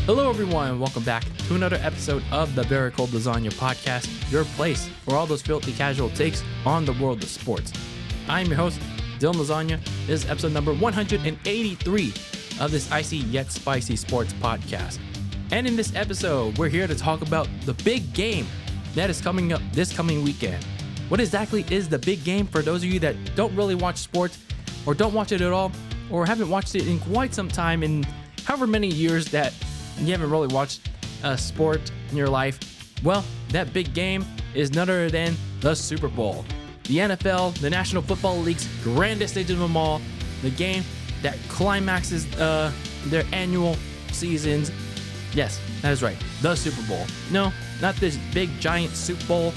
Hello everyone, and welcome back to another episode of the Very Cold Lasagna podcast, your place for all those filthy casual takes on the world of sports. I'm your host, DylanLasagna. This is episode number 183 of this icy yet spicy sports podcast. And in this episode, we're here to talk about the big game that is coming up this coming weekend. What exactly is the big game for those of you that don't really watch sports or don't watch it at all or haven't watched it in quite some time in however many years that you haven't really watched a sport in your life? Well, that big game is none other than the Super Bowl. The NFL, the National Football League's grandest stage of them all, the game that climaxes their annual seasons. Yes, that is right, the Super Bowl. No, not this big giant Super Bowl.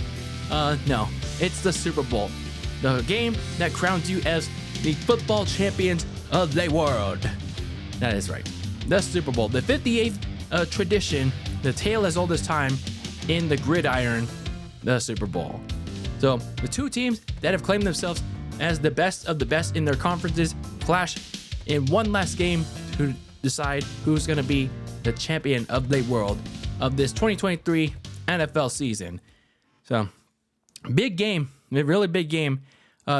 No, it's the Super Bowl. The game that crowns you as the football champions of the world. That is right, the Super Bowl. The 58th tradition, the tale as old as time in the gridiron, the Super Bowl. So the two teams that have claimed themselves as the best of the best in their conferences clash in one last game to decide who's going to be the champion of the world of this 2023 NFL season. So big game, a really big game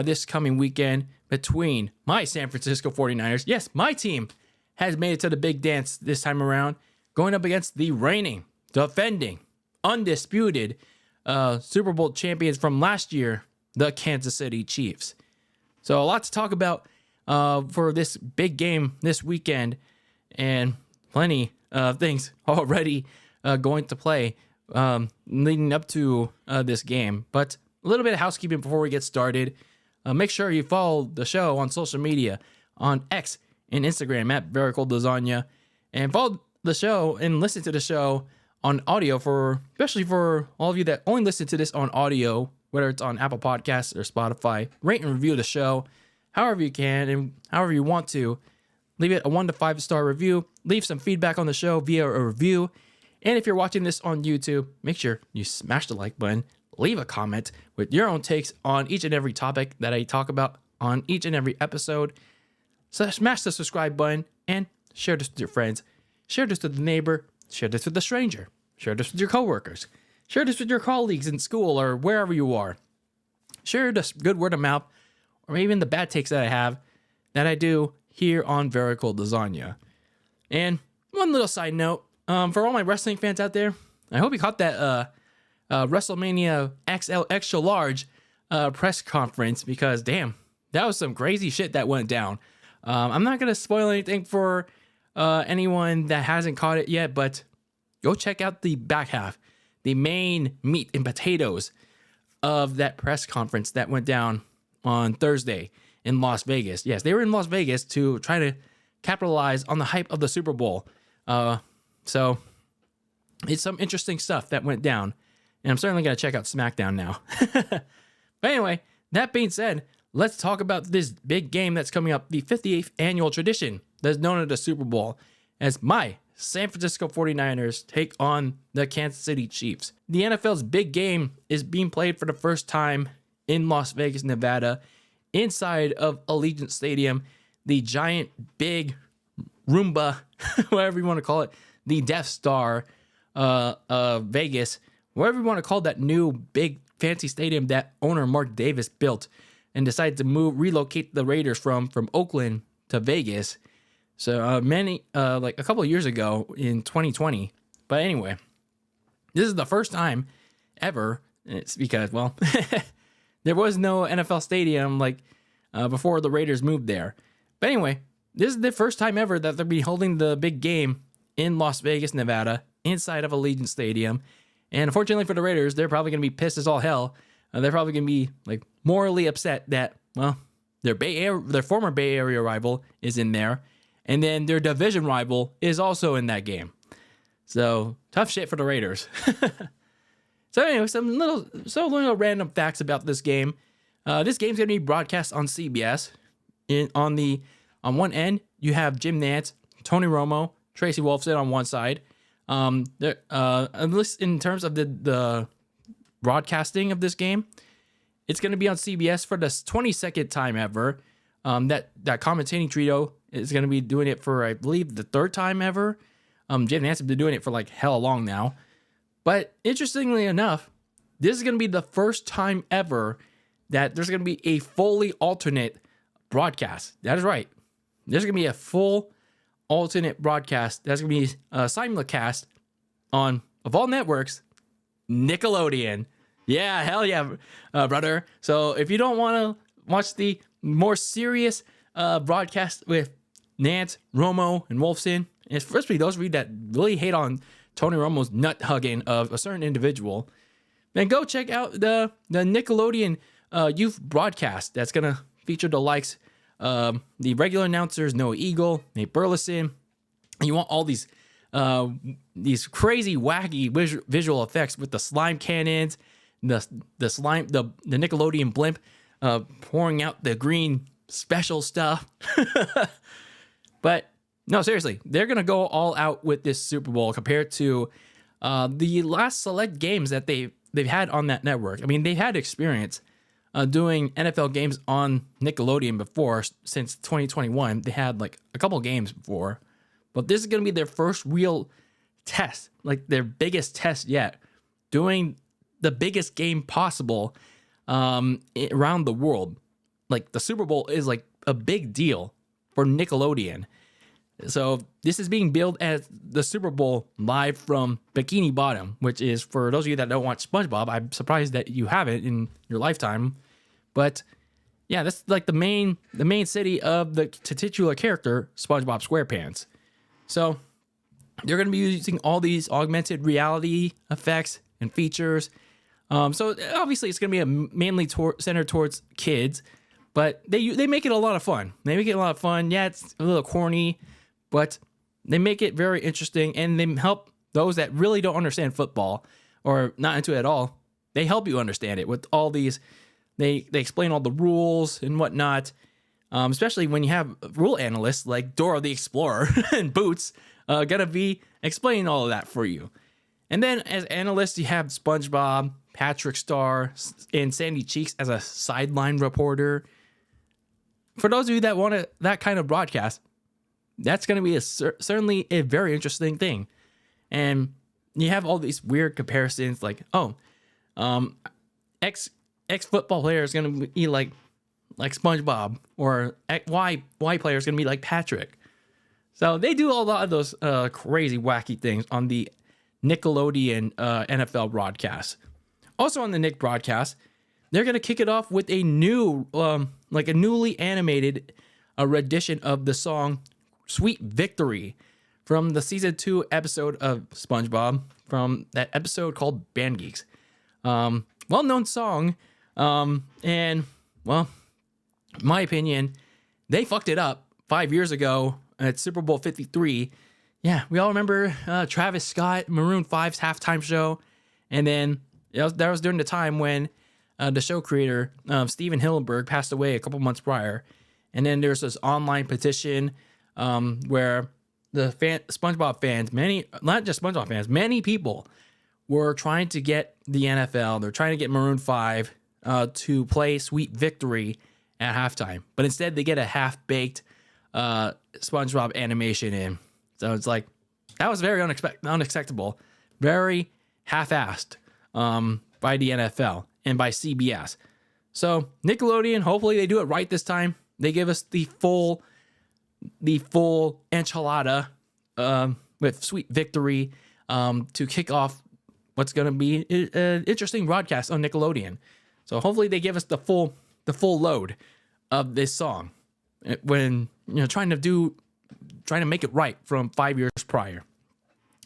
this coming weekend between my San Francisco 49ers. Yes, my team has made it to the big dance this time around, going up against the reigning, defending, undisputed Super Bowl champions from last year, the Kansas City Chiefs. So a lot to talk about for this big game this weekend, and plenty of things already going to play leading up to this game. But a little bit of housekeeping before we get started. Make sure you follow the show on social media, on X and Instagram at Very Cold Lasagna, and follow the show and listen to the show on audio, especially for all of you that only listen to this on audio, whether it's on Apple Podcasts or Spotify. Rate and review the show however you can and however you want to. Leave it a 1 to 5 star review. Leave some feedback on the show via a review. And if you're watching this on YouTube, make sure you smash the like button. Leave a comment with your own takes on each and every topic that I talk about on each and every episode. So smash the subscribe button and share this with your friends. Share this with the neighbor. Share this with the stranger. Share this with your coworkers. Share this with your colleagues in school or wherever you are. Share this good word of mouth, or even the bad takes that I have that I do here on Very Cold Lasagna. And one little side note, for all my wrestling fans out there, I hope you caught that WrestleMania XL Extra Large press conference, because damn, that was some crazy shit that went down. I'm not gonna spoil anything for anyone that hasn't caught it yet, but go check out the back half, the main meat and potatoes of that press conference that went down on Thursday in Las Vegas. Yes, they were in Las Vegas to try to capitalize on the hype of the Super Bowl. So it's some interesting stuff that went down, and I'm certainly going to check out SmackDown now. But anyway, that being said, let's talk about this big game that's coming up, the 58th annual tradition that's known as the Super Bowl, as my San Francisco 49ers take on the Kansas City Chiefs. The NFL's big game is being played for the first time in Las Vegas, Nevada, inside of Allegiant Stadium, the giant, big Roomba, whatever you want to call it, the Death Star Vegas, whatever you want to call that new, big, fancy stadium that owner Mark Davis built and decided to relocate the Raiders from Oakland to Vegas. So like a couple of years ago in 2020. But anyway, this is the first time ever. It's because, well, there was no NFL stadium like before the Raiders moved there. But anyway, this is the first time ever that they'll be holding the big game in Las Vegas, Nevada, inside of Allegiant Stadium. And unfortunately for the Raiders, they're probably going to be pissed as all hell. They're probably going to be like morally upset that, well, their former Bay Area rival is in there, and then their division rival is also in that game. So tough shit for the Raiders. So anyway, some little random facts about this game. This game's going to be broadcast on CBS. On one end, you have Jim Nantz, Tony Romo, Tracy Wolfson on one side. At least in terms of the broadcasting of this game, it's going to be on CBS for the 22nd time ever. That commentating trio is going to be doing it for, I believe, the third time ever. Jim Nance's been doing it for like hella long now. But interestingly enough, this is going to be the first time ever that there's going to be a fully alternate broadcast. That is right. There's going to be a full alternate broadcast. That's going to be simulcast on, of all networks, Nickelodeon. Yeah, hell yeah, brother. So if you don't want to watch the more serious broadcast with Nance, Romo, and Wolfson, and especially those of you that really hate on Tony Romo's nut hugging of a certain individual, then go check out the Nickelodeon youth broadcast. That's going to feature the likes the regular announcers, Noah Eagle, Nate Burleson. And you want all these crazy, wacky visual effects with the slime cannons, the Nickelodeon blimp pouring out the green special stuff. But no, seriously, they're gonna go all out with this Super Bowl compared to the last select games that they've had on that network. I mean, they've had experience doing NFL games on Nickelodeon before since 2021. They had like a couple games before, but this is going to be their first real test, like their biggest test yet, doing the biggest game possible around the world. Like the Super Bowl is like a big deal for Nickelodeon. So this is being billed as the Super Bowl live from Bikini Bottom, which is, for those of you that don't watch SpongeBob, I'm surprised that you haven't in your lifetime. But yeah, that's like the main city of the titular character, SpongeBob SquarePants. So they're going to be using all these augmented reality effects and features. So obviously it's going to be mainly centered towards kids, but they make it a lot of fun. They make it a lot of fun. Yeah, it's a little corny, but they make it very interesting, and they help those that really don't understand football or not into it at all. They help you understand it with all these. They explain all the rules and whatnot, especially when you have rule analysts like Dora the Explorer and Boots gonna be explaining all of that for you. And then as analysts, you have SpongeBob, Patrick Star, and Sandy Cheeks as a sideline reporter. For those of you that want that kind of broadcast, that's going to be certainly a very interesting thing. And you have all these weird comparisons like, X football player is going to be like SpongeBob, or Y player is going to be like Patrick. So they do a lot of those crazy, wacky things on the Nickelodeon NFL broadcast. Also on the Nick broadcast, they're going to kick it off with a new, like a newly animated rendition of the song Sweet Victory from the season 2 episode of SpongeBob, from that episode called Band Geeks. Well-known song, and well, in my opinion, they fucked it up 5 years ago at Super Bowl 53. Yeah, we all remember Travis Scott, Maroon 5's halftime show, and then that was during the time when the show creator, Steven Hillenburg, passed away a couple months prior. And then there's this online petition where the SpongeBob fans, not just SpongeBob fans, many people were trying to get the NFL, they're trying to get Maroon 5 to play Sweet Victory at halftime. But instead, they get a half-baked SpongeBob animation in. So it's like, that was very unacceptable, very half-assed by the NFL and by CBS. So Nickelodeon, hopefully they do it right this time. They give us the full enchilada with Sweet Victory to kick off what's going to be an interesting broadcast on Nickelodeon. So hopefully they give us the full load of this song when trying to make it right from 5 years prior.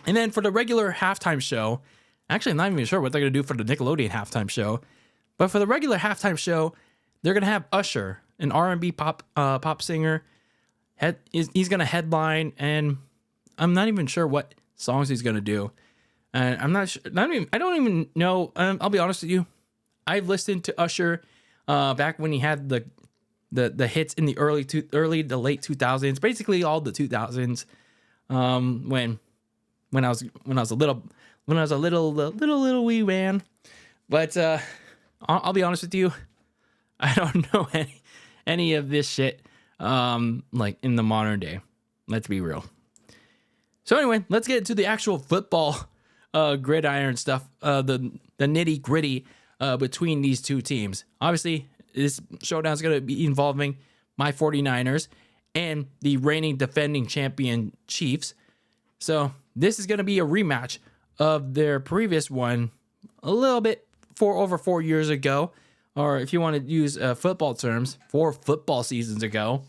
And then for the regular halftime show, actually I'm not even sure what they're going to do for the Nickelodeon halftime show, but for the regular halftime show, they're going to have Usher, an R&B pop singer. He's going to headline, and I'm not even sure what songs he's going to do. And I'm not sure. I don't even know. I'll be honest with you. I've listened to Usher back when he had the hits in the early to late 2000s, basically all the 2000s. When I was a little wee man. But I'll be honest with you. I don't know any of this shit like in the modern day. Let's be real. So anyway, let's get into the actual football gridiron stuff, the nitty gritty between these two teams. Obviously, this showdown is going to be involving my 49ers and the reigning defending champion Chiefs. So this is going to be a rematch of their previous one a little bit over 4 years ago, or if you want to use football terms, 4 football seasons ago.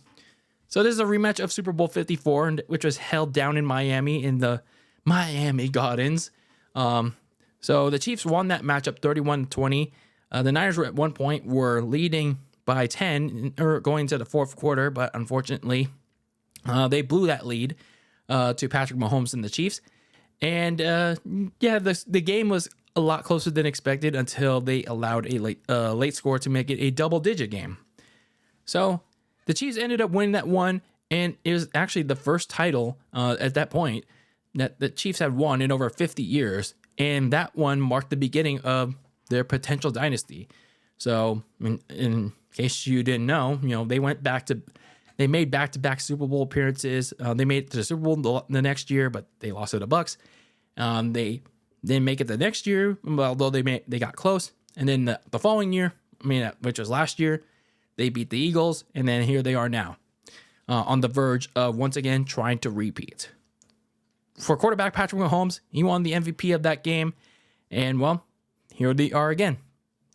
So this is a rematch of Super Bowl 54, which was held down in Miami in the Miami Gardens. So the Chiefs won that matchup 31-20. The Niners were at one point were leading by 10 or going to the fourth quarter, but unfortunately, they blew that lead to Patrick Mahomes and the Chiefs. And the game was a lot closer than expected until they allowed a late score to make it a double-digit game. So the Chiefs ended up winning that one, and it was actually the first title at that point that the Chiefs had won in over 50 years, and that one marked the beginning of their potential dynasty. So, in case you didn't know, they made back-to-back Super Bowl appearances. They made it to the Super Bowl the next year, but they lost to the Bucs. They didn't make it the next year, although they got close. And then the following year, which was last year, they beat the Eagles, and then here they are now, on the verge of once again trying to repeat. For quarterback Patrick Mahomes, he won the MVP of that game, and here they are again,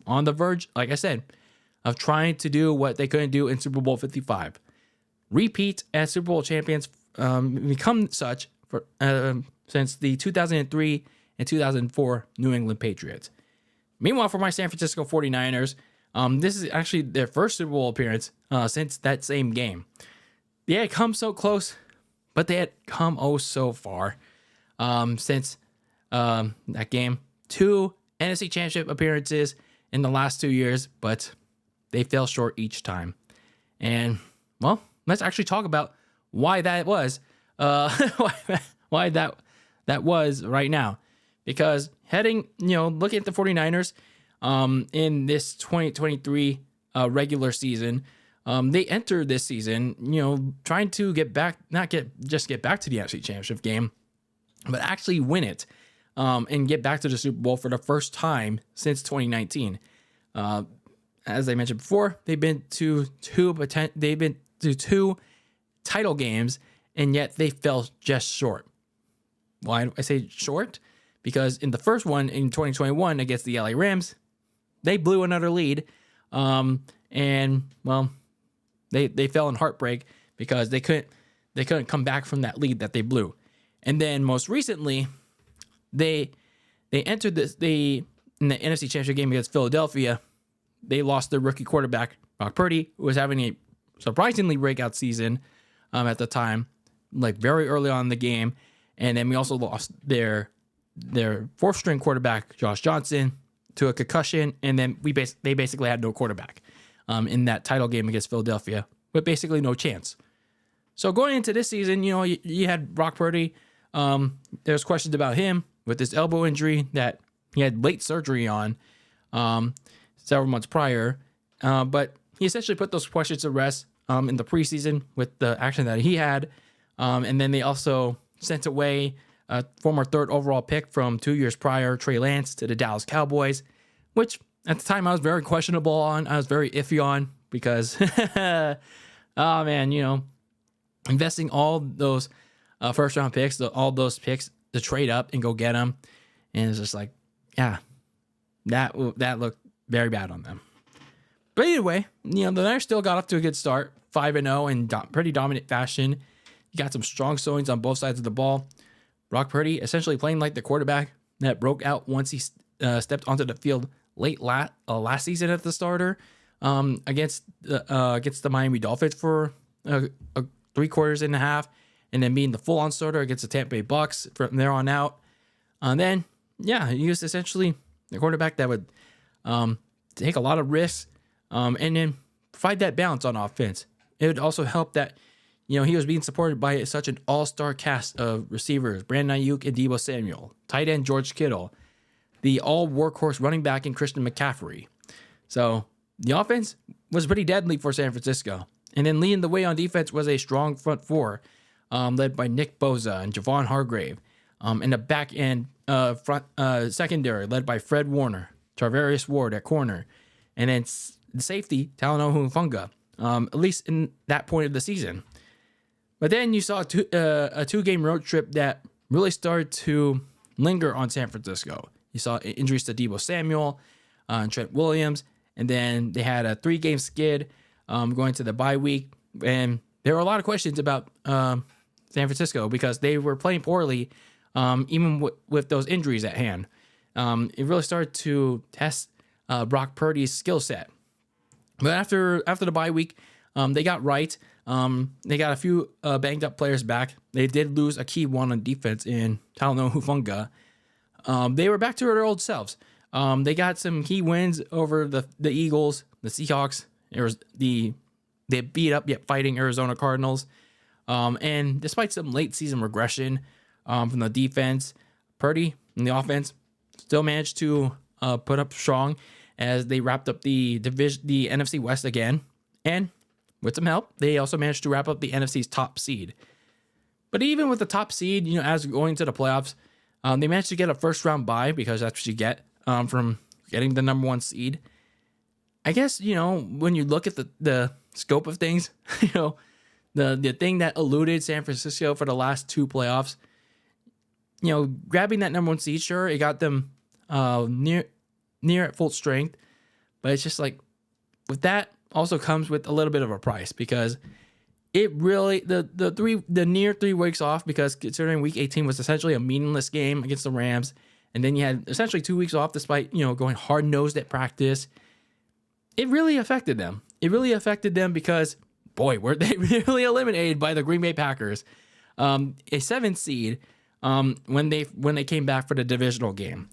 on the verge, like I said, of trying to do what they couldn't do in Super Bowl 55. Repeat as Super Bowl champions, become such for since the 2003 and 2004 New England Patriots. Meanwhile, for my San Francisco 49ers, this is actually their first Super Bowl appearance since that same game. They had come so close, but they had come so far since that game. 2 NFC Championship appearances in the last 2 years, but they fell short each time. And, let's actually talk about why that was. Why that was right now. Because looking at the 49ers in this 2023 regular season, they entered this season, trying to get back to the NFC Championship game, but actually win it and get back to the Super Bowl for the first time since 2019. As I mentioned before, they've been to two title games, and yet they fell just short. Why do I say short? Because in the first one in 2021 against the LA Rams, they blew another lead, and they fell in heartbreak because they couldn't come back from that lead that they blew. And then most recently, they entered in the NFC Championship game against Philadelphia. They lost their rookie quarterback Brock Purdy, who was having a surprisingly breakout season at the time, like very early on in the game. And then we also lost their fourth string quarterback Josh Johnson to a concussion, and then they basically had no quarterback in that title game against Philadelphia, with basically no chance. So going into this season, you had Brock Purdy. There's questions about him with this elbow injury that he had late surgery on several months prior, but he essentially put those questions to rest in the preseason with the action that he had, and then they also sent away a former 3rd overall pick from 2 years prior, Trey Lance, to the Dallas Cowboys, which at the time I was very questionable on. I was very iffy on because, investing all those first round picks, all those picks to trade up and go get them, and it's just like, that looked very bad on them. But anyway, the Niners still got off to a good start, 5-0 in pretty dominant fashion. You got some strong showings on both sides of the ball. Brock Purdy essentially playing like the quarterback that broke out once he stepped onto the field late last season at the starter against the Miami Dolphins for 3 quarters and a half, and then being the full-on starter against the Tampa Bay Bucks from there on out. And then, he was essentially the quarterback that would take a lot of risks and then provide that balance on offense. It would also help that he was being supported by such an all-star cast of receivers, Brandon Ayuk and Deebo Samuel, tight end George Kittle, the all-workhorse running back in Christian McCaffrey. So the offense was pretty deadly for San Francisco. And then leading the way on defense was a strong front four led by Nick Bosa and Javon Hargrave. In the back end front secondary, led by Fred Warner, Tarvarius Ward at corner, and then the safety, Talanoa Hufanga, at least in that point of the season. But then you saw a two-game road trip that really started to linger on San Francisco. You saw injuries to Deebo Samuel and Trent Williams, and then they had a 3-game skid going to the bye week. And there were a lot of questions about San Francisco because they were playing poorly, even with those injuries at hand. It really started to test Brock Purdy's skill set. But after the bye week, they got right. They got a few banged up players back. They did lose a key one on defense in Talanoa Hufanga. They were back to their old selves. They got some key wins over the Eagles, the Seahawks. They beat up yet fighting Arizona Cardinals. And despite some late season regression from the defense, Purdy and the offense still managed to put up strong as they wrapped up the NFC West again. And with some help, they also managed to wrap up the NFC's top seed. But even with the top seed, as going to the playoffs, they managed to get a first round bye because that's what you get from getting the number 1 seed. I guess, when you look at the scope of things, the thing that eluded San Francisco for the last 2 playoffs, grabbing that number 1 seed, sure, it got them near at full strength. But it's just like, with that also comes with a little bit of a price because it really, the near 3 weeks off, because considering week 18 was essentially a meaningless game against the Rams, and then you had essentially 2 weeks off despite, going hard-nosed at practice. It really affected them. It really affected them because, boy, were they really eliminated by the Green Bay Packers. A 7th seed when they came back for the divisional game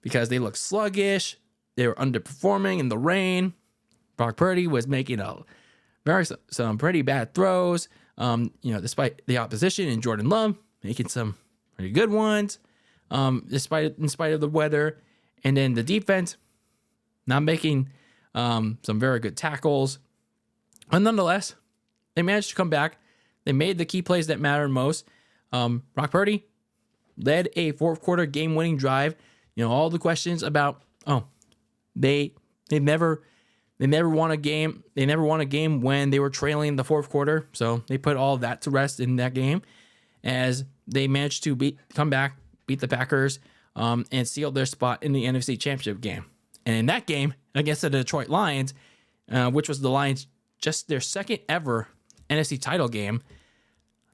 because they looked sluggish. They were underperforming in the rain. Brock Purdy was making some pretty bad throws, despite the opposition, and Jordan Love making some pretty good ones, in spite of the weather. And then the defense not making some very good tackles. But nonetheless, they managed to come back. They made the key plays that mattered most. Brock Purdy led a fourth quarter game-winning drive. All the questions about, they never won a game. They never won a game when they were trailing in the fourth quarter. So they put all of that to rest in that game as they managed to come back, beat the Packers, and seal their spot in the NFC Championship game. And in that game against the Detroit Lions, which was the Lions' just their second ever NFC title game,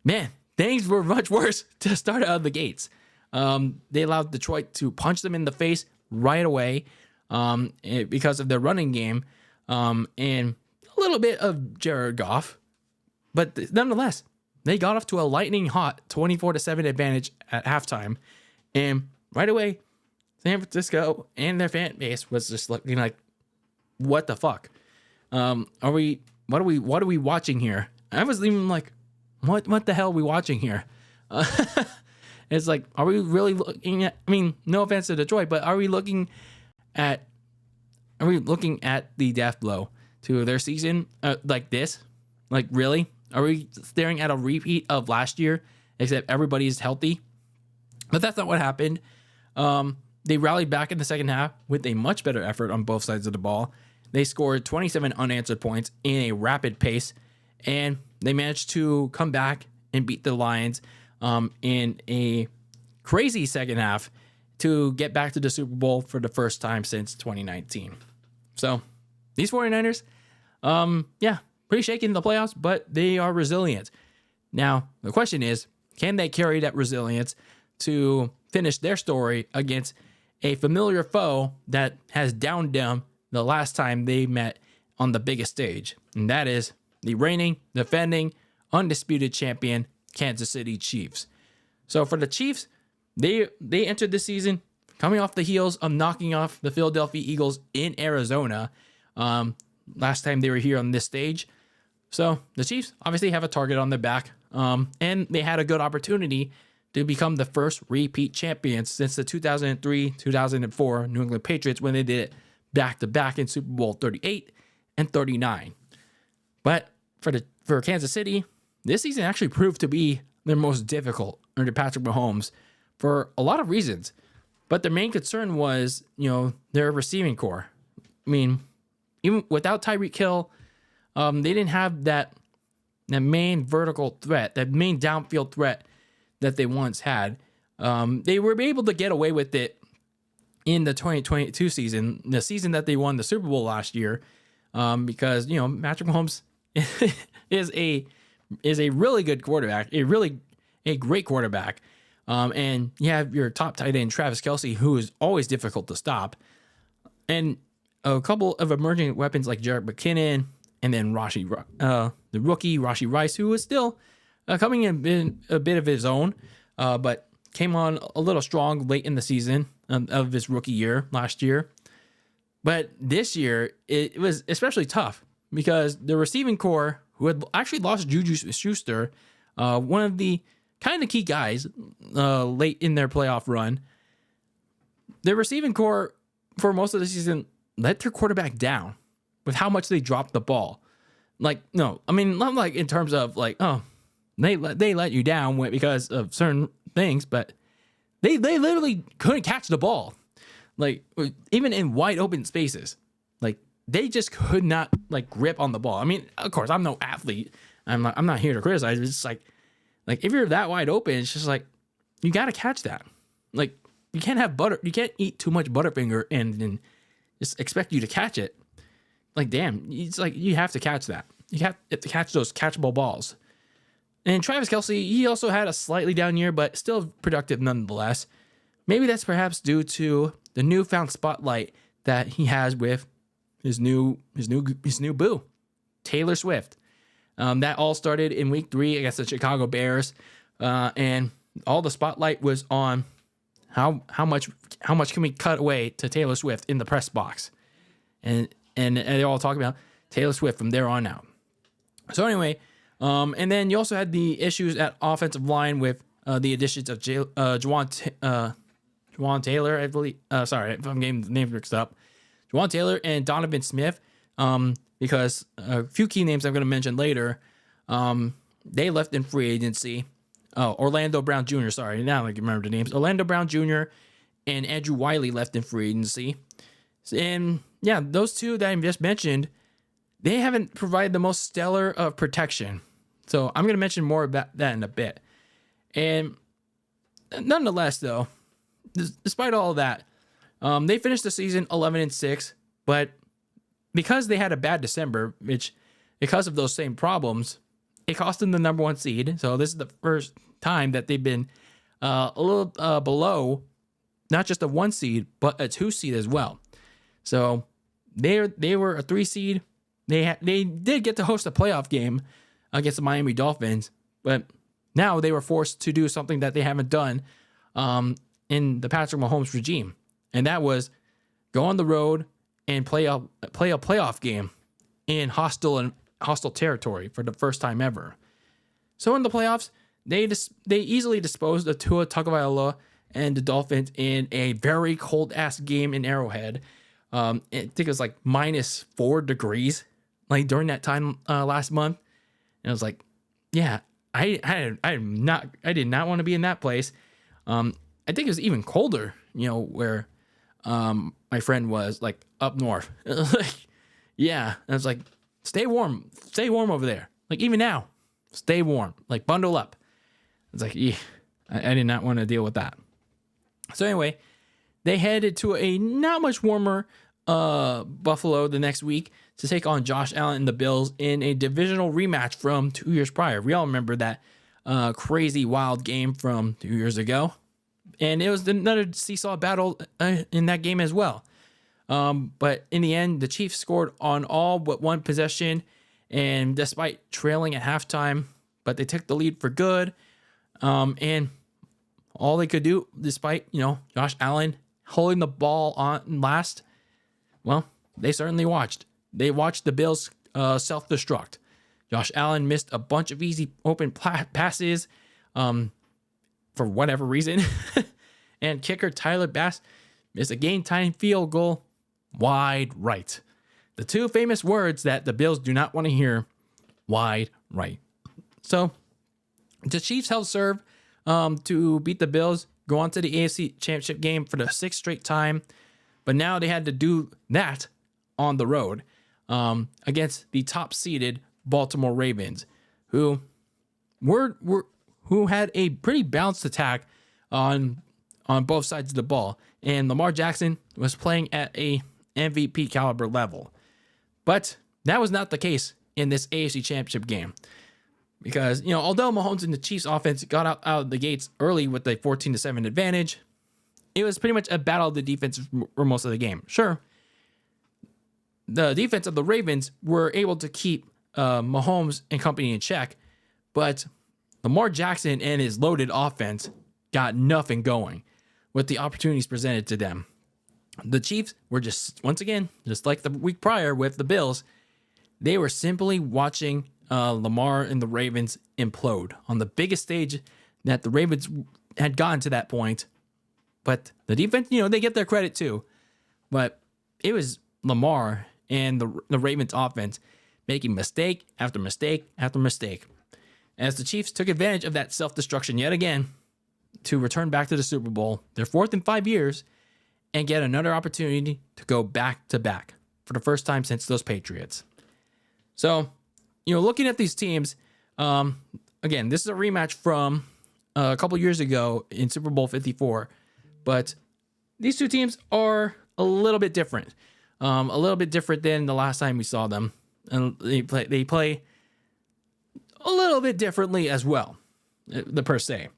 man, things were much worse to start out of the gates. They allowed Detroit to punch them in the face right away because of their running game and a little bit of Jared Goff. But nonetheless, they got off to a lightning hot 24-7 advantage at halftime. And right away, San Francisco and their fan base was just looking like, what the fuck? What are we watching here? I was even like, what the hell are we watching here? It's like, are we really looking at, no offense to Detroit, but are we looking at the death blow to their season like this? Like, really? Are we staring at a repeat of last year, except everybody's healthy? But that's not what happened. They rallied back in the second half with a much better effort on both sides of the ball. They scored 27 unanswered points in a rapid pace, and they managed to come back and beat the Lions in a crazy second half to get back to the Super Bowl for the first time since 2019. So these 49ers, pretty shaky in the playoffs, but they are resilient. Now, the question is, can they carry that resilience to finish their story against a familiar foe that has downed them the last time they met on the biggest stage? And that is the reigning, defending, undisputed champion, Kansas City Chiefs. So for the Chiefs, they entered this season coming off the heels of knocking off the Philadelphia Eagles in Arizona last time they were here on this stage. So the Chiefs obviously have a target on their back, and they had a good opportunity to become the first repeat champions since the 2003-2004 New England Patriots when they did it back-to-back in Super Bowl 38 and 39. But for Kansas City, this season actually proved to be their most difficult under Patrick Mahomes for a lot of reasons. But their main concern was, their receiving core. I mean, even without Tyreek Hill, they didn't have that main vertical threat, that main downfield threat that they once had. They were able to get away with it in the 2022 season, the season that they won the Super Bowl last year, because Patrick Mahomes is a really good quarterback, a great quarterback, and you have your top tight end Travis Kelce, who is always difficult to stop, and a couple of emerging weapons like Jerick McKinnon, and then the rookie Rashee Rice, who was still coming in a bit of his own, but came on a little strong late in the season of his rookie year last year. But this year, it was especially tough because the receiving core, who had actually lost Juju Schuster, one of the kind of key guys late in their playoff run, the receiving core for most of the season let their quarterback down with how much they dropped the ball. Like, no, I mean, not like in terms of like, oh, they let you down because of certain things, but they literally couldn't catch the ball. Like, even in wide open spaces, like they just could not like grip on the ball. I mean, of course, I'm no athlete. I'm not here to criticize. It's just like if you're that wide open, it's just like you got to catch that. Like you can't eat too much Butterfinger and just expect you to catch it. Like, damn, it's like you have to catch that. You have to catch those catchable balls. And Travis Kelce, he also had a slightly down year, but still productive nonetheless. Maybe that's perhaps due to the newfound spotlight that he has with his new boo, Taylor Swift. That all started in week 3 against the Chicago Bears, and all the spotlight was on how much can we cut away to Taylor Swift in the press box, and they're all talking about Taylor Swift from there on out. So anyway, and then you also had the issues at offensive line with the additions of Jawaan Taylor, I believe. Sorry if I'm getting the names mixed up. Jawaan Taylor and Donovan Smith, because a few key names I'm going to mention later, they left in free agency. Oh, Orlando Brown Jr., sorry, now I can remember the names. Orlando Brown Jr. and Andrew Wiley left in free agency. And yeah, those two that I just mentioned, they haven't provided the most stellar of protection. So I'm going to mention more about that in a bit. And nonetheless, though, despite all of that, they finished the season 11-6, but because they had a bad December, which because of those same problems, it cost them the number 1 seed. So this is the first time that they've been a little below not just a 1 seed, but a 2 seed as well. So they were a 3 seed. They did get to host a playoff game against the Miami Dolphins, but now they were forced to do something that they haven't done in the Patrick Mahomes regime, and that was go on the road and play a playoff game in hostile territory for the first time ever. So in the playoffs, they easily disposed of Tua Tagovailoa and the Dolphins in a very cold ass game in Arrowhead. I think it was like -4 degrees like during that time last month, and I was like, yeah, I did not want to be in that place. I think it was even colder, where my friend was like up north. Yeah, and I was like, stay warm over there. Like even now, stay warm, like bundle up. It's like, yeah, I did not want to deal with that. So anyway, they headed to a not much warmer Buffalo the next week to take on Josh Allen and the Bills in a divisional rematch from 2 years prior. We all remember that crazy wild game from 2 years ago. And it was another seesaw battle in that game as well. But in the end, the Chiefs scored on all but one possession, and despite trailing at halftime, but they took the lead for good. And all they could do, despite Josh Allen holding the ball on last, well, they certainly watched. They watched the Bills self-destruct. Josh Allen missed a bunch of easy open passes for whatever reason. And kicker Tyler Bass missed a game-time field goal wide right. The two famous words that the Bills do not want to hear, wide right. So The Chiefs held serve to beat the Bills, go on to the AFC Championship game for the 6th straight time. But now they had to do that on the road against the top-seeded Baltimore Ravens, who had a pretty balanced attack on both sides of the ball. And Lamar Jackson was playing at a MVP caliber level. But that was not the case in this AFC Championship game. Because, although Mahomes and the Chiefs offense got out of the gates early with a 14-7 advantage, it was pretty much a battle of the defense for most of the game. Sure, the defense of the Ravens were able to keep Mahomes and company in check, but Lamar Jackson and his loaded offense got nothing going with the opportunities presented to them. The Chiefs were just, once again, just like the week prior with the Bills, they were simply watching Lamar and the Ravens implode on the biggest stage that the Ravens had gotten to that point. But the defense, they get their credit too. But it was Lamar and the Ravens offense making mistake after mistake after mistake, as the Chiefs took advantage of that self-destruction yet again to return back to the Super Bowl, their 4th in 5 years, and get another opportunity to go back to back for the first time since those Patriots. So, looking at these teams, again, this is a rematch from a couple years ago in Super Bowl 54, but these two teams are a little bit different. A little bit different than the last time we saw them. And they play a little bit differently as well, per se.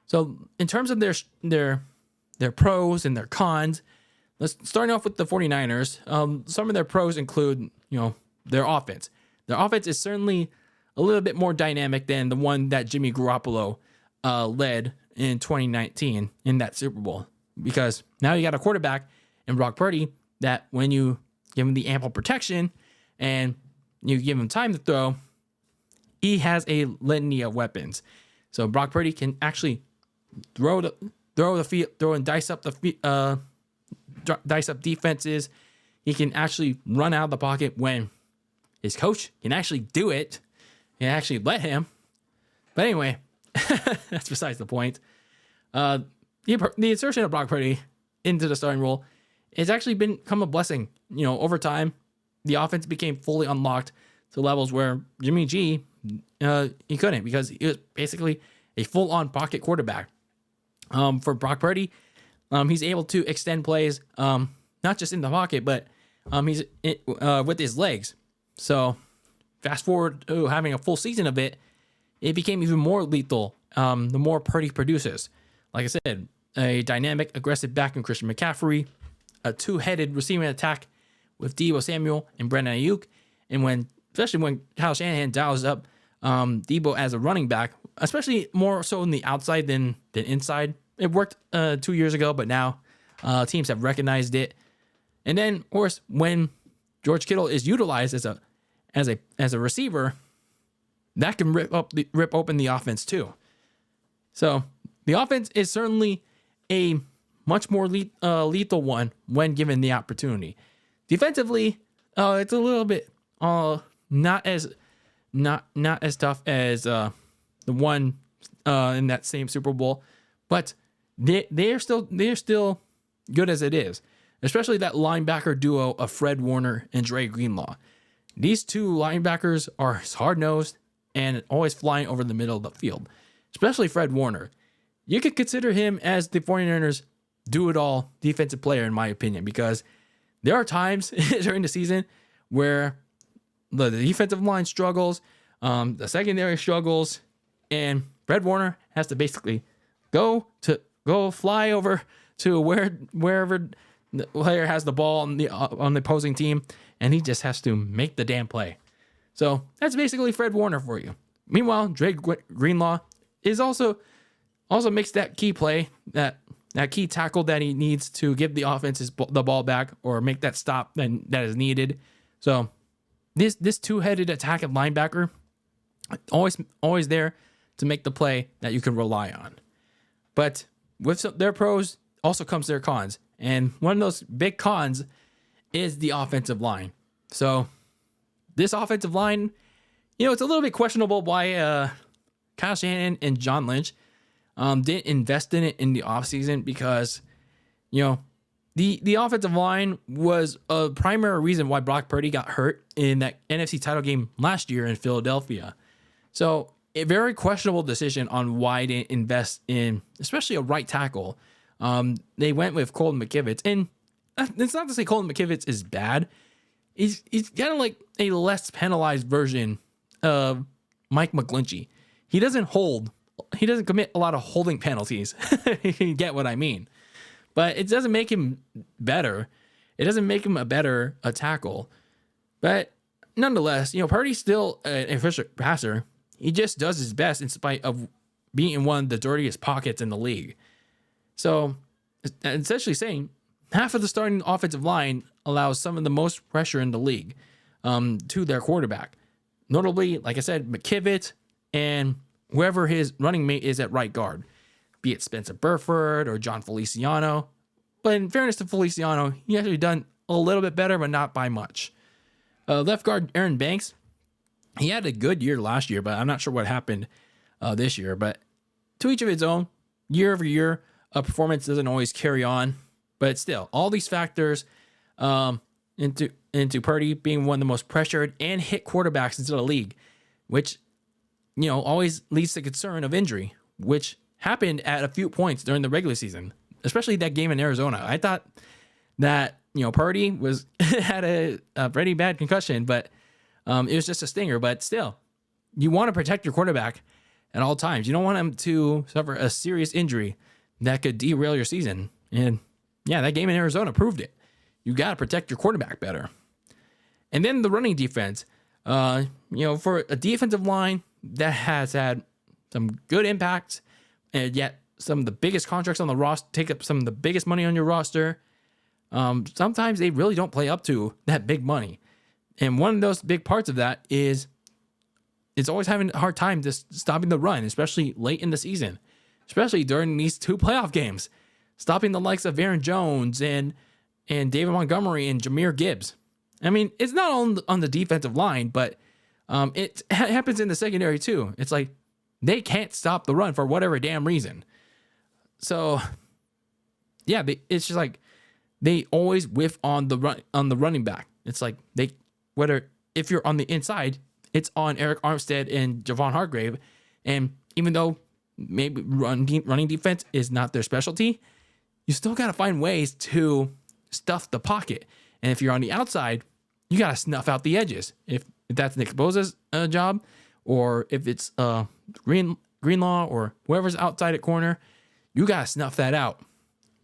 So in terms of their pros and their cons, let's start off with the 49ers. Some of their pros include, their offense. Their offense is certainly a little bit more dynamic than the one that Jimmy Garoppolo led in 2019 in that Super Bowl. Because now you got a quarterback in Brock Purdy that when you give him the ample protection and you give him time to throw, he has a litany of weapons. So Brock Purdy can actually throw and dice up defenses. He can actually run out of the pocket when his coach can actually do it and actually let him. But anyway, that's besides the point. The insertion of Brock Purdy into the starting role has actually become a blessing. Over time, the offense became fully unlocked to levels where Jimmy G, he couldn't, because he was basically a full-on pocket quarterback. For Brock Purdy, he's able to extend plays, not just in the pocket, but he's with his legs. So fast forward to having a full season of it, it became even more lethal the more Purdy produces. Like I said, a dynamic, aggressive back in Christian McCaffrey, a two-headed receiving attack with Deebo Samuel and Brandon Ayuk, and especially when Kyle Shanahan dials up Deebo as a running back, especially more so in the outside than inside. It worked 2 years ago, but now teams have recognized it. And then, of course, when George Kittle is utilized as a receiver, that can rip open the offense too. So the offense is certainly a much more lethal one when given the opportunity. Defensively, it's a little bit not as tough as the one in that same Super Bowl, but they're still good as it is. Especially that linebacker duo of Fred Warner and Dre Greenlaw. These two linebackers are hard-nosed and always flying over the middle of the field. Especially Fred Warner. You could consider him as the 49ers do-it-all defensive player, in my opinion, because there are times during the season where the defensive line struggles, the secondary struggles, and Fred Warner has to basically go fly over to wherever the player has the ball on the opposing team, and he just has to make the damn play. So that's basically Fred Warner for you. Meanwhile, Dre Greenlaw is also makes that key play, that key tackle that he needs to give the offense the ball back or make that stop that is needed. So this two-headed attack at linebacker, always there to make the play that you can rely on. But with their pros also comes their cons. And one of those big cons is the offensive line. So this offensive line, it's a little bit questionable by Kyle Shanahan and John Lynch didn't invest in it in the offseason because, the offensive line was a primary reason why Brock Purdy got hurt in that NFC title game last year in Philadelphia. So a very questionable decision on why they invest in, especially a right tackle. They went with Colton McKivitz, and it's not to say Colton McKivitz is bad. He's kind of like a less penalized version of Mike McGlinchey. He doesn't commit a lot of holding penalties. You get what I mean. But it doesn't make him better. It doesn't make him a tackle. But nonetheless, Purdy's still an efficient passer. He just does his best in spite of being in one of the dirtiest pockets in the league. So, essentially saying, half of the starting offensive line allows some of the most pressure in the league to their quarterback. Notably, like I said, McKivitz and whoever his running mate is at right guard, be it Spencer Burford or John Feliciano. But in fairness to Feliciano, he actually done a little bit better, but not by much. Left guard Aaron Banks, he had a good year last year, but I'm not sure what happened this year. But to each of its own, year over year, a performance doesn't always carry on. But still, all these factors into Purdy being one of the most pressured and hit quarterbacks into the league, which always leads to concern of injury, which happened at a few points during the regular season, especially that game in Arizona. I thought that Purdy had a pretty bad concussion, but it was just a stinger. But still, you want to protect your quarterback at all times. You don't want him to suffer a serious injury that could derail your season. And yeah, that game in Arizona proved it. You got to protect your quarterback better. And then the running defense, for a defensive line that has had some good impacts, and yet some of the biggest contracts on the roster take up some of the biggest money on your roster. Sometimes they really don't play up to that big money. And one of those big parts of that is it's always having a hard time just stopping the run, especially late in the season, especially during these two playoff games, stopping the likes of Aaron Jones and David Montgomery and Jahmyr Gibbs. I mean, it's not on the defensive line, but it happens in the secondary too. It's like they can't stop the run for whatever damn reason. So, yeah, it's just like they always whiff on the running back. It's like if you're on the inside, it's on Eric Armstead and Javon Hargrave, and even though maybe running defense is not their specialty, you still got to find ways to stuff the pocket. And if you're on the outside, you got to snuff out the edges. If that's Nick Bosa's job, or if it's Greenlaw or whoever's outside at corner, you got to snuff that out,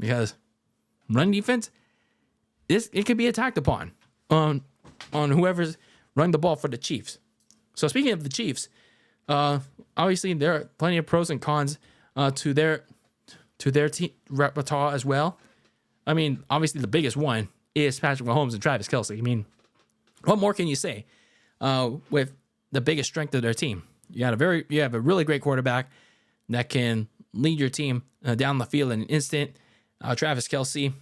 because run defense, it could be attacked upon on whoever's running the ball for the Chiefs. So speaking of the Chiefs, obviously there are plenty of pros and cons to their team repertoire as well. I mean, obviously the biggest one is Patrick Mahomes and Travis Kelce. I mean, what more can you say with the biggest strength of their team? You have a really great quarterback that can lead your team down the field in an instant. Travis Kelce,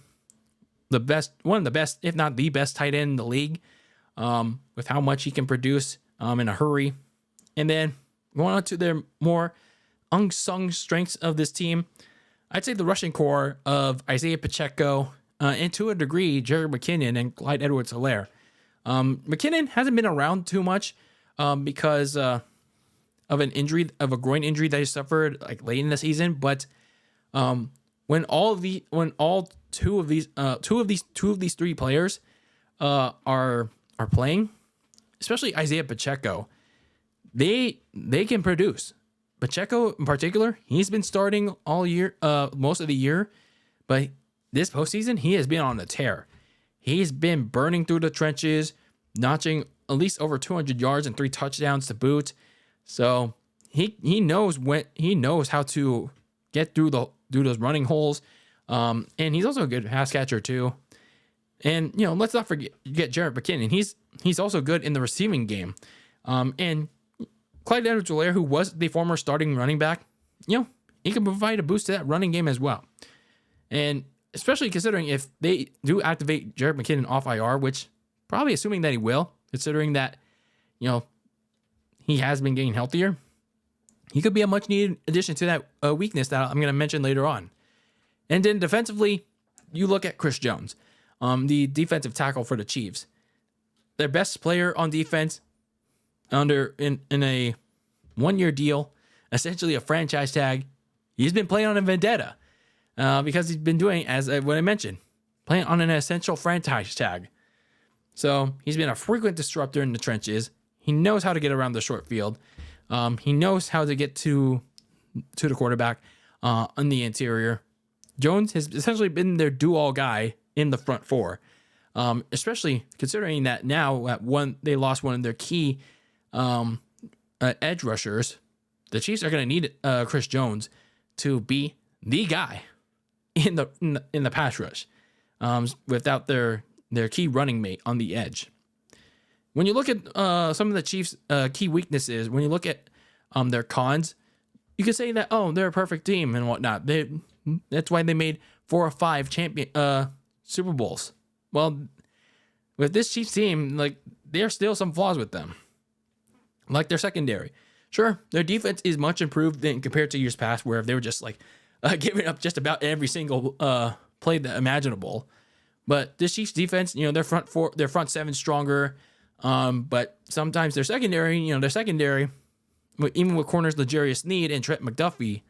one of the best, if not the best tight end in the league, with how much he can produce in a hurry. And then going on to their more unsung strengths of this team, I'd say the rushing core of Isaiah Pacheco, and to a degree, Jerick McKinnon and Clyde Edwards-Helaire. McKinnon hasn't been around too much because of a groin injury that he suffered like late in the season. But when two of these three players are playing, especially Isaiah Pacheco, they can produce. Pacheco in particular, he's been starting all year, most of the year, but this postseason he has been on a tear. He's been burning through the trenches, notching at least over 200 yards and 3 touchdowns to boot. So he knows how to get through those running holes, and he's also a good pass catcher too. And let's not forget Jerick McKinnon. He's also good in the receiving game. And Clyde Edwards-Helaire, who was the former starting running back, he can provide a boost to that running game as well. And especially considering if they do activate Jerick McKinnon off IR, which probably assuming that he will, considering that, he has been getting healthier. he could be a much needed addition to that weakness that I'm going to mention later on. And then defensively, you look at Chris Jones, the defensive tackle for the Chiefs. Their best player on defense in a 1-year deal, essentially a franchise tag. He's been playing on a vendetta because he's been doing, as what I mentioned, playing on an essential franchise tag. So he's been a frequent disruptor in the trenches. He knows how to get around the short field. He knows how to get to the quarterback on the interior. Jones has essentially been their do-all guy in the front four, especially considering that now they lost one of their key edge rushers. The Chiefs are going to need Chris Jones to be the guy in the pass rush without their key running mate on the edge. When you look at some of the Chiefs' key weaknesses, when you look at their cons, you could say that, they're a perfect team and whatnot. That's why they made 4 or 5 Super Bowls. Well, with this Chiefs team, like, there are still some flaws with them. Like their secondary. Sure, their defense is much improved compared to years past, where they were just like giving up just about every single play that imaginable. But this Chiefs defense, their front seven stronger. But sometimes their secondary, even with corners L'Jarius Sneed and Trent McDuffie,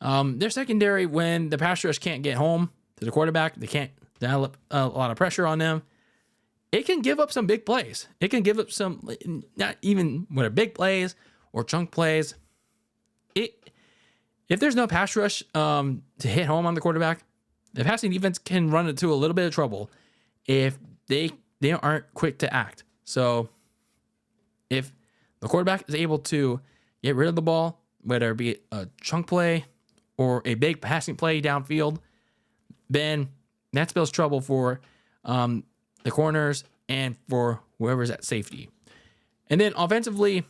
their secondary, when the pass rush can't get home to the quarterback, they can't develop a lot of pressure on them. It can give up some big plays. It can give up some, not even what are big plays or chunk plays. If there's no pass rush to hit home on the quarterback, the passing defense can run into a little bit of trouble if they aren't quick to act. So if the quarterback is able to get rid of the ball, whether it be a chunk play or a big passing play downfield, then that spells trouble for the corners and for whoever's at safety. And then offensively,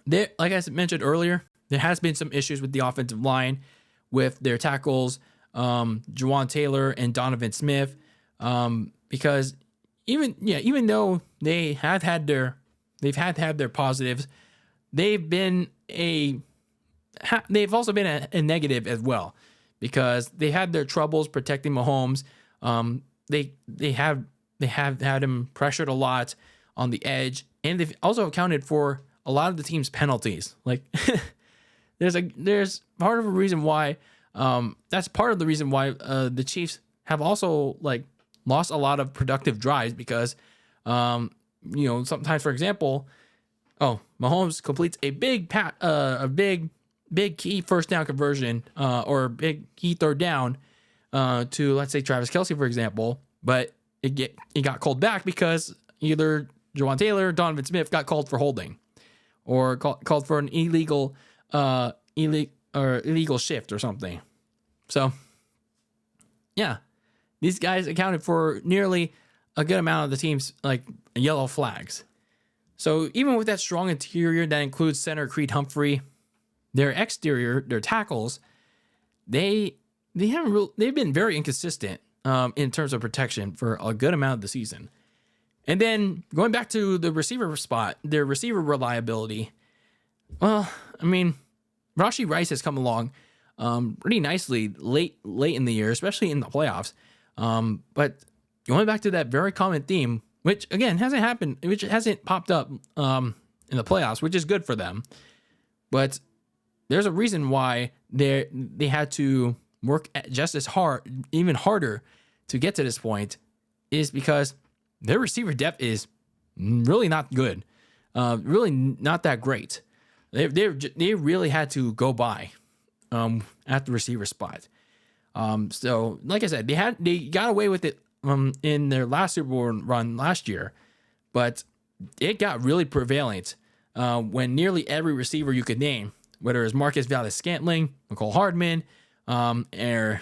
like I mentioned earlier, there has been some issues with the offensive line with their tackles, Juwan Taylor and Donovan Smith, because even though they've had their positives, they've also been a negative as well, because they had their troubles protecting Mahomes. They have had him pressured a lot on the edge, and they've also accounted for a lot of the team's penalties. Like there's part of the reason why that's part of the reason why the Chiefs have also lost a lot of productive drives, because sometimes, for example, Mahomes completes a big key first down conversion or big key third down to, let's say, Travis Kelce, for example, but it got called back because either Juwan Taylor or Donovan Smith got called for holding, or called for an illegal shift or something. So, yeah, these guys accounted for nearly a good amount of the team's yellow flags. So even with that strong interior that includes center Creed Humphrey, their exterior, their tackles, they've been very inconsistent in terms of protection for a good amount of the season. And then going back to the receiver spot, their receiver reliability. Well, I mean, Rashee Rice has come along pretty nicely late in the year, especially in the playoffs. But going back to that very common theme, which again hasn't popped up in the playoffs, which is good for them. But there's a reason why they had to work just as hard, even harder, to get to this point, is because their receiver depth is really not good, really not that great. They really had to go by at the receiver spot. So like I said, they got away with it in their last Super Bowl run last year, but it got really prevalent when nearly every receiver you could name, whether it was Marcus Valdes-Scantling, McCole Hardman, or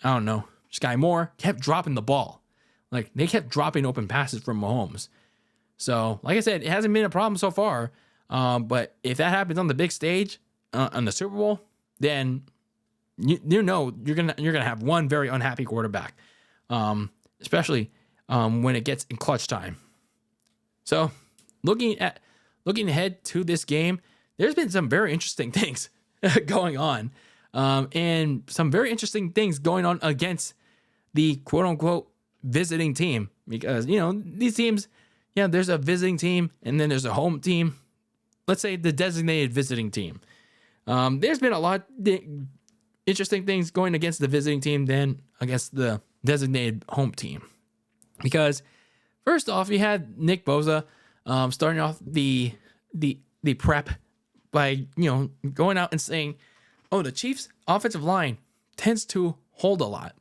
I don't know, Sky Moore, kept dropping the ball. Like, they kept dropping open passes from Mahomes. So, like I said, it hasn't been a problem so far. But if that happens on the big stage, on the Super Bowl, then you're gonna have one very unhappy quarterback, especially when it gets in clutch time. So, looking ahead to this game, there's been some very interesting things going on, and some very interesting things going on against the quote unquote visiting team, because, these teams, there's a visiting team and then there's a home team. Let's say the designated visiting team. There's been a lot interesting things going against the visiting team than against the designated home team. Because first off, you had Nick Bosa starting off the prep by going out and saying, "Oh, the Chiefs' offensive line tends to hold a lot."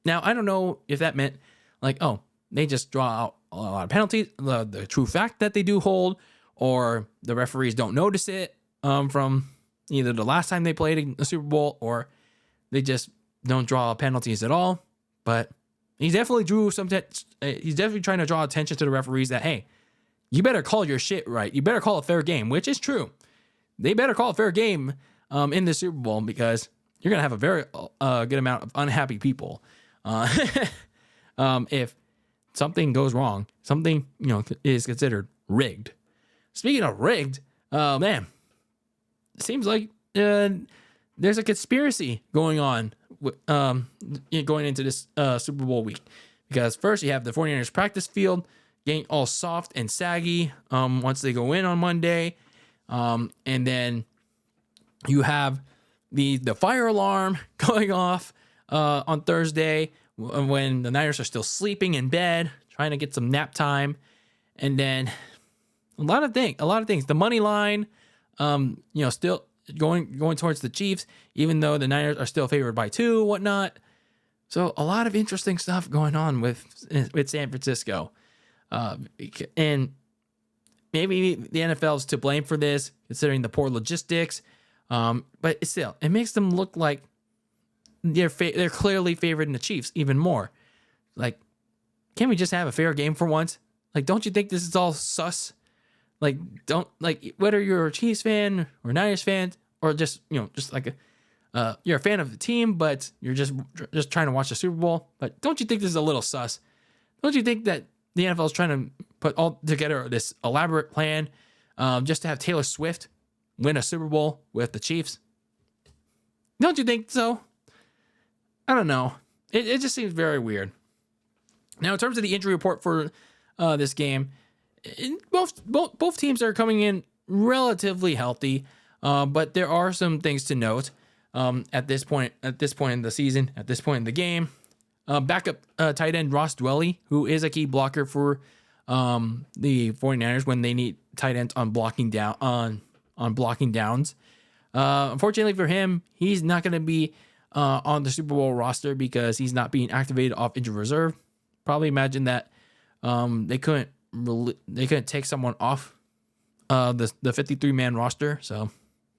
Now, I don't know if that meant like, oh, they just draw out a lot of penalties, the true fact that they do hold, or the referees don't notice it from either the last time they played in the Super Bowl, or they just don't draw penalties at all. But he definitely drew he's definitely trying to draw attention to the referees that, hey, you better call your shit right. You better call a fair game, which is true. They better call a fair game in the Super Bowl, because you're going to have a very good amount of unhappy people. If something goes wrong, something, is considered rigged. Speaking of rigged, man, it seems like there's a conspiracy going on going into this Super Bowl week. Because first you have the 49ers practice field getting all soft and saggy once they go in on Monday. And then you have the fire alarm going off on Thursday when the Niners are still sleeping in bed, trying to get some nap time. And then a lot of things. The money line, still going towards the Chiefs, even though the Niners are still favored by 2, whatnot. So a lot of interesting stuff going on with San Francisco. And maybe the NFL is to blame for this, considering the poor logistics. But still, it makes them look like they're clearly favored in the Chiefs even more. Like, can't we just have a fair game for once? Like, don't you think this is all sus? Like, whether you're a Chiefs fan or Niners fan, or just like you're a fan of the team, but you're just trying to watch the Super Bowl. But don't you think this is a little sus? Don't you think that the NFL is trying to put all together this elaborate plan just to have Taylor Swift win a Super Bowl with the Chiefs? Don't you think so? I don't know. It just seems very weird. Now, in terms of the injury report for this game, both teams are coming in relatively healthy, but there are some things to note at this point in the season, at this point in the game. Backup tight end Ross Dwelley, who is a key blocker for the 49ers when they need tight ends on blocking downs. Unfortunately for him, he's not going to be on the Super Bowl roster because he's not being activated off injured reserve. Probably imagine that they couldn't take someone off the 53-man roster. So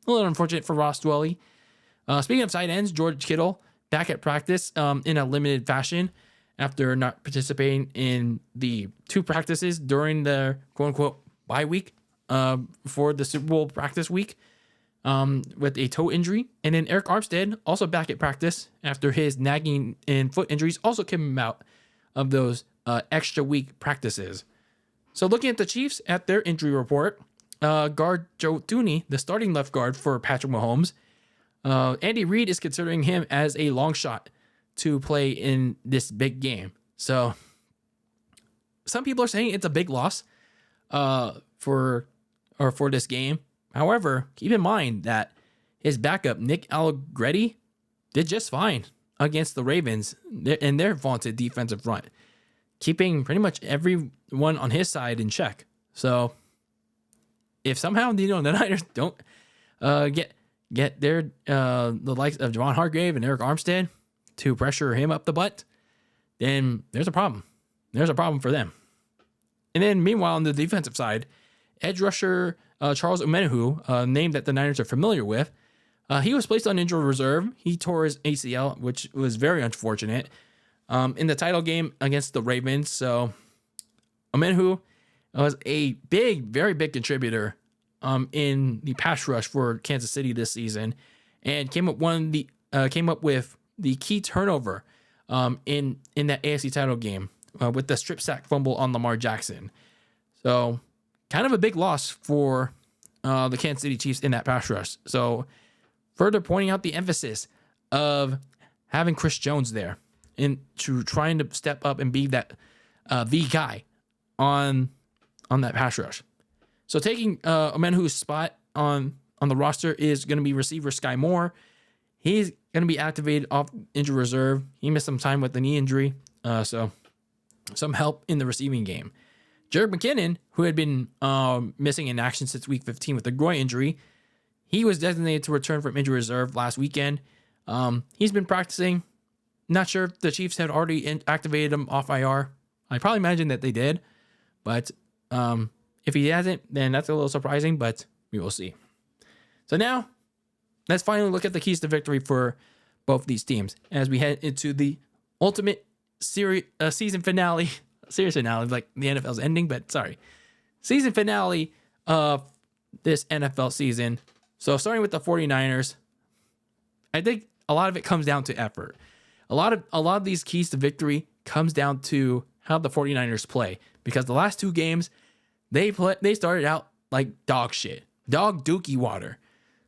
a little unfortunate for Ross Dwelley. Speaking of tight ends, George Kittle back at practice in a limited fashion after not participating in the 2 practices during the quote-unquote bye week for the Super Bowl practice week with a toe injury. And then Eric Armstead also back at practice after his nagging and foot injuries also came out of those extra week practices. So looking at the Chiefs at their injury report, guard Joe Thuney, the starting left guard for Patrick Mahomes, Andy Reid is considering him as a long shot to play in this big game. So some people are saying it's a big loss for this game. However, keep in mind that his backup, Nick Allegretti, did just fine against the Ravens and their vaunted defensive front, keeping pretty much everyone on his side in check. So if somehow the Niners don't get their the likes of Javon Hargrave and Eric Armstead to pressure him up the butt, then there's a problem. There's a problem for them. And then meanwhile, on the defensive side, edge rusher Charles Omenihu, name that the Niners are familiar with, he was placed on injured reserve. He tore his ACL, which was very unfortunate, in the title game against the Ravens. So Omenihu was a very big contributor in the pass rush for Kansas City this season, and came up with the key turnover in that AFC title game with the strip sack fumble on Lamar Jackson. So kind of a big loss for the Kansas City Chiefs in that pass rush. So further pointing out the emphasis of having Chris Jones there and to trying to step up and be that the guy on that pass rush. So taking Omenhu's spot on the roster is going to be receiver Sky Moore. He's going to be activated off injury reserve. He missed some time with the knee injury, so some help in the receiving game. Jerick McKinnon, who had been missing in action since week 15 with a groin injury, he was designated to return from injury reserve last weekend. He's been practicing. Not sure if the Chiefs had already activated him off IR. I probably imagine that they did, but if he hasn't, then that's a little surprising, but we will see. So now, let's finally look at the keys to victory for both these teams as we head into the ultimate season finale. Series finale, like the NFL's ending, but sorry. Season finale of this NFL season. So starting with the 49ers, I think a lot of it comes down to effort. A lot of these keys to victory comes down to how the 49ers play, because the last two games they started out like dog shit. Dog dookie water.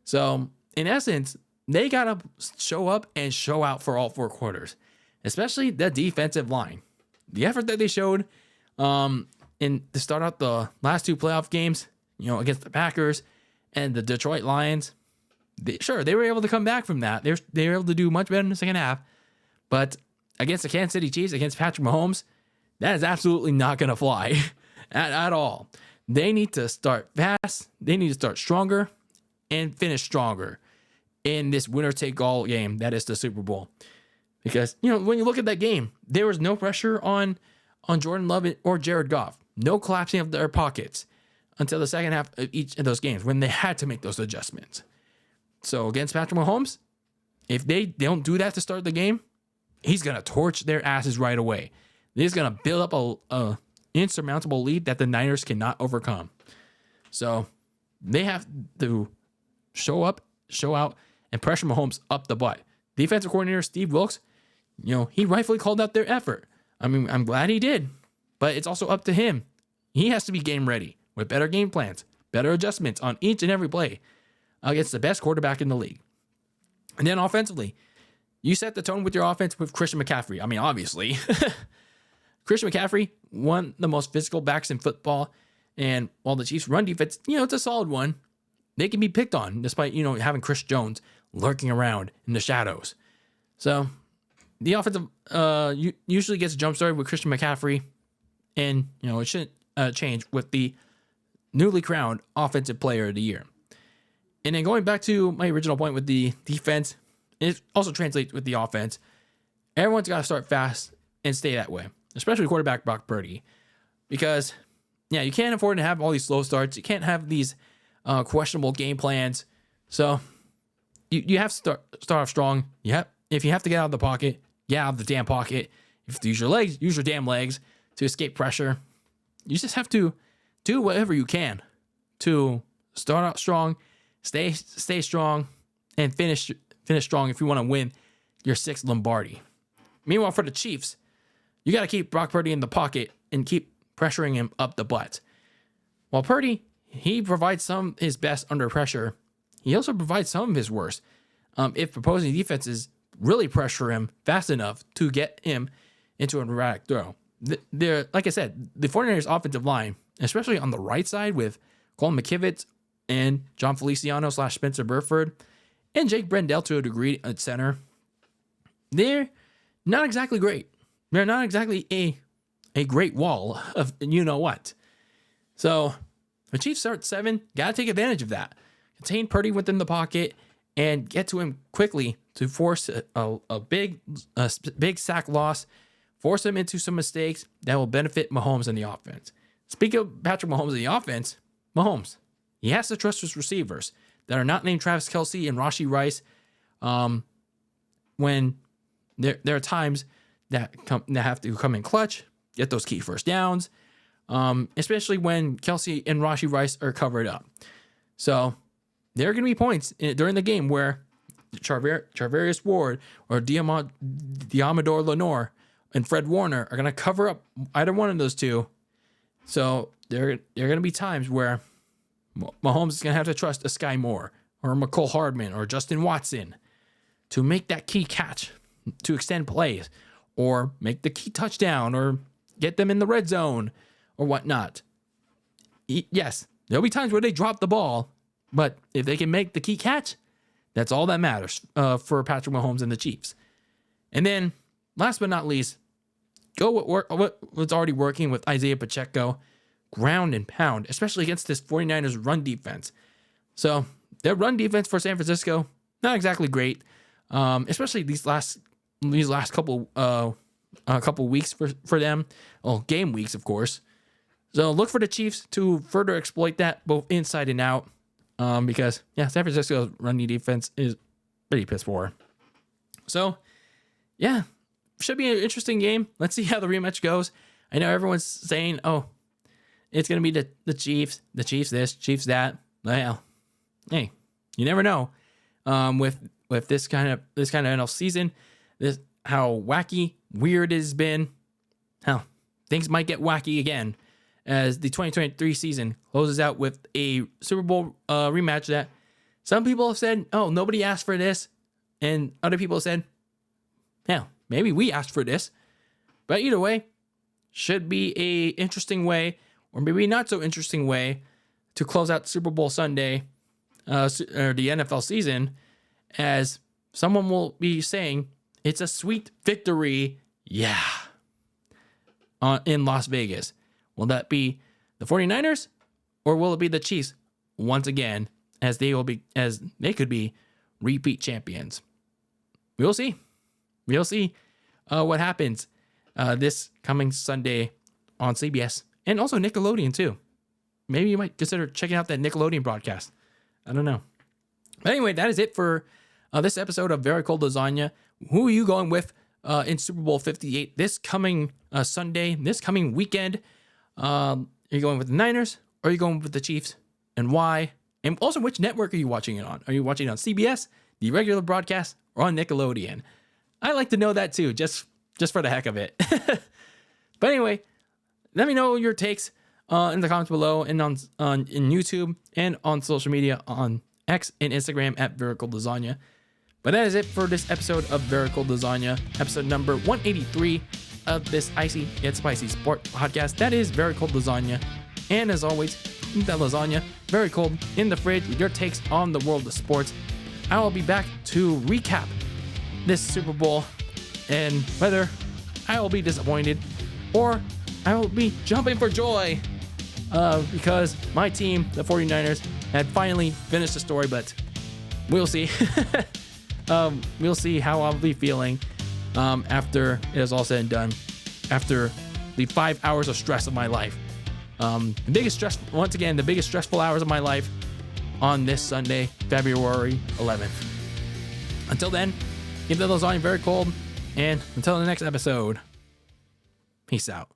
So in essence, they gotta show up and show out for all four quarters, especially the defensive line. The effort that they showed to start out the last two playoff games, against the Packers and the Detroit Lions, they were able to come back from that. They were able to do much better in the second half. But against the Kansas City Chiefs, against Patrick Mahomes, that is absolutely not going to fly at all. They need to start fast. They need to start stronger and finish stronger in this winner-take-all game that is the Super Bowl. Because, when you look at that game, there was no pressure on Jordan Love or Jared Goff. No collapsing of their pockets until the second half of each of those games when they had to make those adjustments. So against Patrick Mahomes, if they don't do that to start the game, he's going to torch their asses right away. He's going to build up a insurmountable lead that the Niners cannot overcome. So they have to show up, show out, and pressure Mahomes up the butt. Defensive coordinator Steve Wilks, he rightfully called out their effort. I mean, I'm glad he did, but it's also up to him. He has to be game ready with better game plans, better adjustments on each and every play against the best quarterback in the league. And then offensively, you set the tone with your offense with Christian McCaffrey. I mean, obviously, Christian McCaffrey, one of the most physical backs in football. And while the Chiefs' run defense, it's a solid one, they can be picked on despite, having Chris Jones lurking around in the shadows. So the offensive usually gets jump started with Christian McCaffrey, and it shouldn't change with the newly crowned Offensive Player of the Year. And then going back to my original point with the defense, it also translates with the offense. Everyone's got to start fast and stay that way, especially quarterback Brock Purdy, because you can't afford to have all these slow starts. You can't have these questionable game plans. So you have to start off strong. If you have to get out of the pocket, get out of the damn pocket. If you have to use your legs, use your damn legs to escape pressure. You just have to do whatever you can to start out strong, stay strong, and finish strong if you want to win your sixth Lombardi. Meanwhile, for the Chiefs, you got to keep Brock Purdy in the pocket and keep pressuring him up the butt. While Purdy, he provides some of his best under pressure, he also provides some of his worst. If opposing defenses really pressure him fast enough to get him into an erratic throw. Like I said, the 49ers offensive line, especially on the right side with Colin McKivitz and John Feliciano / Spencer Burford and Jake Brendel to a degree at center, they're not exactly great. They're not exactly a great wall of what. So the Chiefs start 7, got to take advantage of that. Contain Purdy within the pocket and get to him quickly to force a big sack loss, force him into some mistakes that will benefit Mahomes and the offense. Speaking of Patrick Mahomes and the offense, Mahomes, he has to trust his receivers that are not named Travis Kelce and Rashee Rice. When there are times that have to come in clutch, get those key first downs, especially when Kelce and Rashee Rice are covered up. So there are going to be points during the game where Charvarius Ward or Diamador Lenore and Fred Warner are going to cover up either one of those two. So there are going to be times where Mahomes is going to have to trust a Sky Moore or McCole Hardman or Justin Watson to make that key catch, to extend plays, or make the key touchdown, or get them in the red zone, or whatnot. Yes, there'll be times where they drop the ball, but if they can make the key catch, that's all that matters for Patrick Mahomes and the Chiefs. And then, last but not least, go what's already working with Isaiah Pacheco, ground and pound, especially against this 49ers run defense. So, their run defense for San Francisco, not exactly great, especially these last couple weeks for them. Well, game weeks, of course. So look for the Chiefs to further exploit that both inside and out, because San Francisco's running defense is pretty piss poor. So should be an interesting game. Let's see how the rematch goes. I know everyone's saying, "Oh, it's gonna be the Chiefs this, Chiefs that." Well, hey, you never know. With this kind of NFL season, how wacky, weird it has been. Hell, things might get wacky again as the 2023 season closes out with a Super Bowl rematch that some people have said, "Oh, nobody asked for this," and other people said, "Hell, maybe we asked for this." But either way, should be a interesting way, or maybe not so interesting way, to close out Super Bowl Sunday, or the NFL season, as someone will be saying, "It's a sweet victory, in Las Vegas." Will that be the 49ers, or will it be the Chiefs once again, as they could be repeat champions? We'll see. We'll see what happens this coming Sunday on CBS, and also Nickelodeon too. Maybe you might consider checking out that Nickelodeon broadcast. I don't know. But anyway, that is it for this episode of Very Cold Lasagna. Who are you going with in Super Bowl 58 this coming Sunday, this coming weekend? Are you going with the Niners, or are you going with the Chiefs, and why? And also, which network are you watching it on? Are you watching it on CBS, the regular broadcast, or on Nickelodeon? I like to know that too, just for the heck of it. But anyway, let me know your takes in the comments below, and in YouTube, and on social media on X and Instagram at Very Cold Lasagna. But that is it for this episode of Very Cold Lasagna, episode number 183 of this icy yet spicy sport podcast. That is Very Cold Lasagna. And as always, eat that lasagna very cold in the fridge with your takes on the world of sports. I will be back to recap this Super Bowl, and whether I will be disappointed or I will be jumping for joy because my team, the 49ers, had finally finished the story, but we'll see. We'll see how I'll be feeling after it is all said and done, after the 5 hours of stress of my life. The biggest stressful hours of my life on this Sunday, February 11th. Until then, keep the lasagna very cold, and until the next episode, peace out.